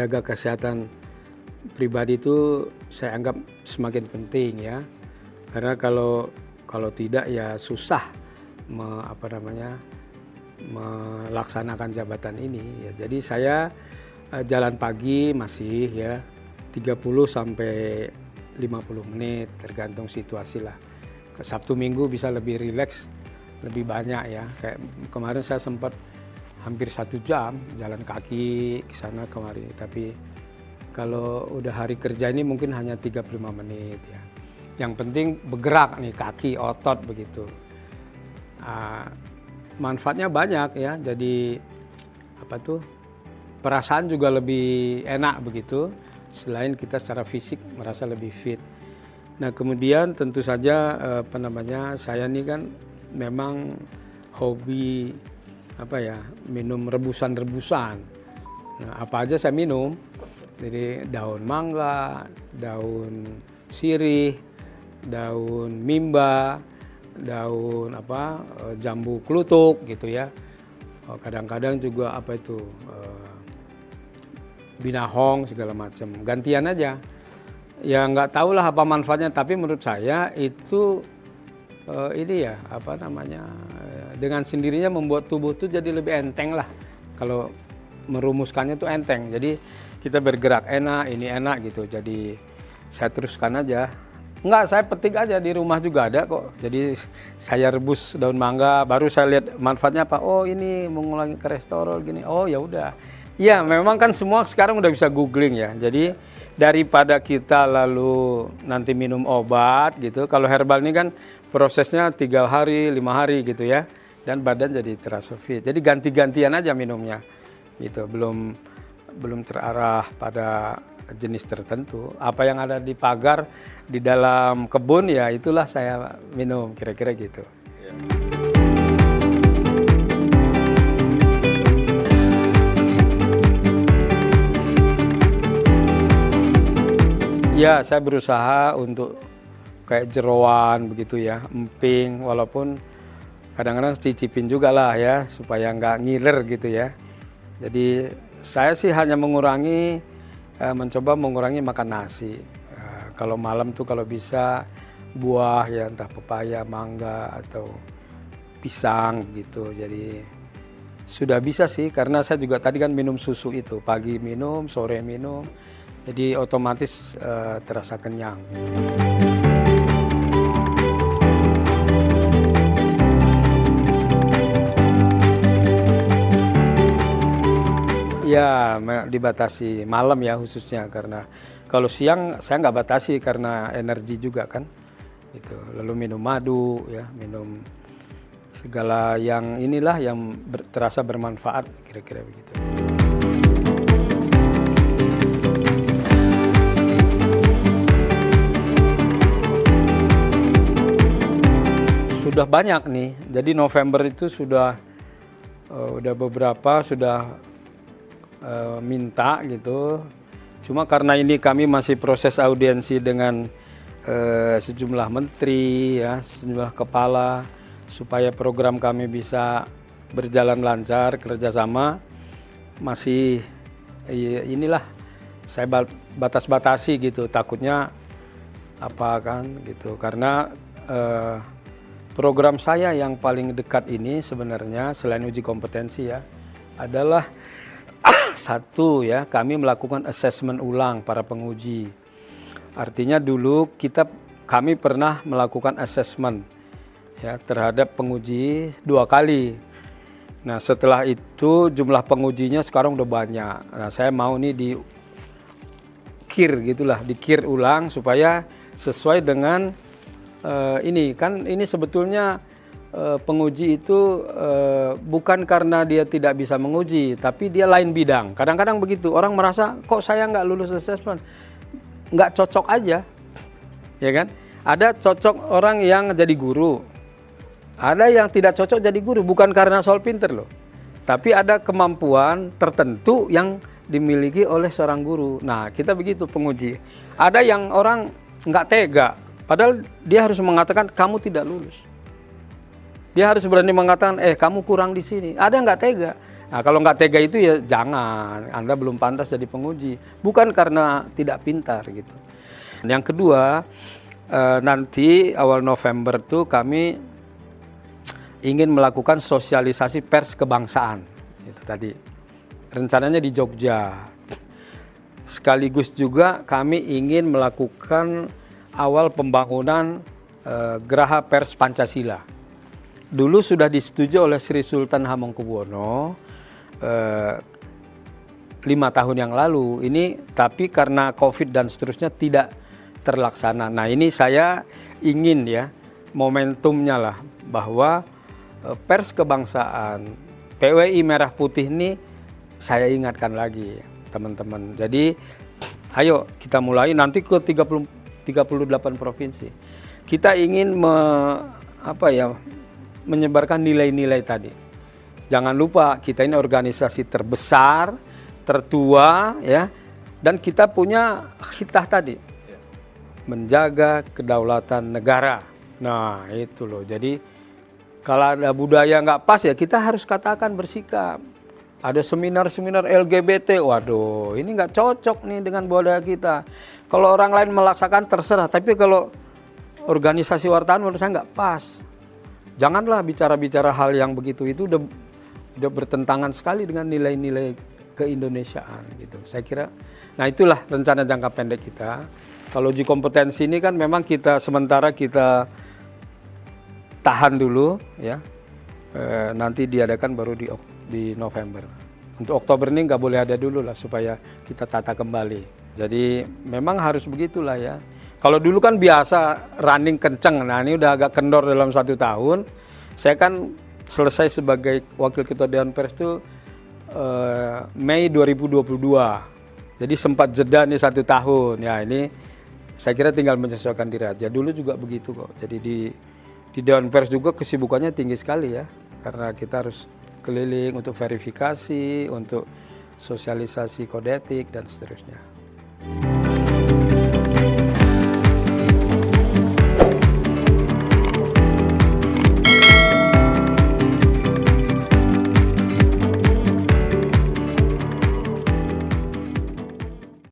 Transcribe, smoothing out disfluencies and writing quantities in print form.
menjaga kesehatan pribadi itu saya anggap semakin penting ya. Karena kalau tidak ya susah melaksanakan jabatan ini ya. Jadi saya jalan pagi masih ya 30 sampai 50 menit tergantung situasi lah. Ke Sabtu Minggu bisa lebih rileks, lebih banyak ya. Kayak kemarin saya sempat hampir 1 jam jalan kaki ke sana kemari. Tapi kalau udah hari kerja ini mungkin hanya 35 menit ya. Yang penting bergerak nih kaki, otot begitu. Manfaatnya banyak ya. Jadi perasaan juga lebih enak begitu. Selain kita secara fisik merasa lebih fit. Nah kemudian tentu saja saya ini kan memang hobi minum rebusan-rebusan. Nah, apa aja saya minum. Jadi daun mangga, daun sirih, daun mimba, daun jambu klutuk gitu ya. Kadang-kadang juga binahong segala macam. Gantian aja. Ya nggak tahu lah apa manfaatnya, tapi menurut saya itu dengan sendirinya membuat tubuh tuh jadi lebih enteng lah. Kalau merumuskannya tuh enteng. Jadi kita bergerak enak, ini enak gitu. Jadi saya teruskan aja. Enggak, saya petik aja di rumah juga ada kok. Jadi saya rebus daun mangga, baru saya lihat manfaatnya apa. Oh ini mengurangi kolesterol gini. Oh ya udah. Ya memang kan semua sekarang udah bisa googling ya. Jadi daripada kita lalu nanti minum obat gitu. Kalau herbal ini kan prosesnya 3 hari, 5 hari gitu ya. Dan badan jadi terasa fit. Jadi ganti-gantian aja minumnya. Gitu. Belum terarah pada jenis tertentu. Apa yang ada di pagar di dalam kebun ya itulah saya minum kira-kira gitu. Ya, saya berusaha untuk kayak jeroan begitu ya, emping, walaupun kadang-kadang cicipin juga lah ya, supaya nggak ngiler gitu ya. Jadi saya sih hanya mencoba mengurangi makan nasi. Kalau malam tuh kalau bisa buah ya, entah pepaya, mangga, atau pisang gitu. Jadi sudah bisa sih, karena saya juga tadi kan minum susu itu, pagi minum, sore minum. Jadi otomatis terasa kenyang. Ya dibatasi malam ya khususnya, karena kalau siang saya nggak batasi karena energi juga kan. Gitu. Lalu minum madu ya, minum segala yang inilah yang terasa bermanfaat kira-kira begitu. Sudah banyak nih, jadi November itu sudah beberapa sudah minta gitu. Cuma karena ini kami masih proses audiensi dengan sejumlah menteri ya, sejumlah kepala supaya program kami bisa berjalan lancar kerjasama. Masih inilah saya batas-batasi gitu, takutnya apa kan gitu, karena program saya yang paling dekat ini sebenarnya selain uji kompetensi ya adalah satu ya, kami melakukan assessment ulang para penguji. Artinya dulu kami pernah melakukan assessment ya terhadap penguji 2 kali. Nah setelah itu jumlah pengujinya sekarang udah banyak. Nah saya mau nih dikir ulang supaya sesuai dengan ini sebetulnya penguji itu bukan karena dia tidak bisa menguji, tapi dia lain bidang. Kadang-kadang begitu, orang merasa kok saya nggak lulus assessment, nggak cocok aja, ya kan? Ada cocok orang yang jadi guru, ada yang tidak cocok jadi guru, bukan karena soal pinter loh, tapi ada kemampuan tertentu yang dimiliki oleh seorang guru. Nah kita begitu penguji, ada yang orang nggak tega. Padahal dia harus mengatakan kamu tidak lulus. Dia harus berani mengatakan kamu kurang di sini. Ada nggak tega. Nah, kalau nggak tega itu ya jangan, Anda belum pantas jadi penguji. Bukan karena tidak pintar gitu. Yang kedua, nanti awal November tuh kami ingin melakukan sosialisasi pers kebangsaan. Itu tadi. Rencananya di Jogja. Sekaligus juga kami ingin melakukan awal pembangunan Geraha Pers Pancasila. Dulu sudah disetujui oleh Sri Sultan Hamengkubuwono 5 tahun yang lalu. Ini tapi karena COVID dan seterusnya tidak terlaksana. Nah, ini saya ingin ya momentumnya lah bahwa pers kebangsaan PWI Merah Putih ini saya ingatkan lagi teman-teman. Jadi ayo kita mulai nanti ke 38 provinsi. Kita ingin menyebarkan nilai-nilai tadi. Jangan lupa kita ini organisasi terbesar, tertua ya, dan kita punya khitah tadi. Menjaga kedaulatan negara. Nah, itu loh. Jadi kalau ada budaya nggak pas ya kita harus katakan bersikap. Ada seminar-seminar LGBT, waduh ini nggak cocok nih dengan budaya kita. Kalau orang lain melaksakan terserah, tapi kalau organisasi wartawan menurut saya nggak pas. Janganlah bicara-bicara hal yang begitu, itu udah bertentangan sekali dengan nilai-nilai keindonesiaan gitu. Saya kira, nah itulah rencana jangka pendek kita. Kalau uji kompetensi ini kan memang sementara kita tahan dulu ya. Nanti diadakan baru di November. Untuk Oktober ini nggak boleh ada dulu lah supaya kita tata kembali. Jadi memang harus begitulah ya. Kalau dulu kan biasa running kenceng, nah ini udah agak kendor dalam 1 tahun. Saya kan selesai sebagai Wakil Ketua Dewan Pers itu Mei 2022. Jadi sempat jeda nih 1 tahun. Ya ini saya kira tinggal menyesuaikan diri aja. Dulu juga begitu kok. Jadi di Dewan Pers juga kesibukannya tinggi sekali ya. Karena kita harus keliling untuk verifikasi, untuk sosialisasi kode etik dan seterusnya.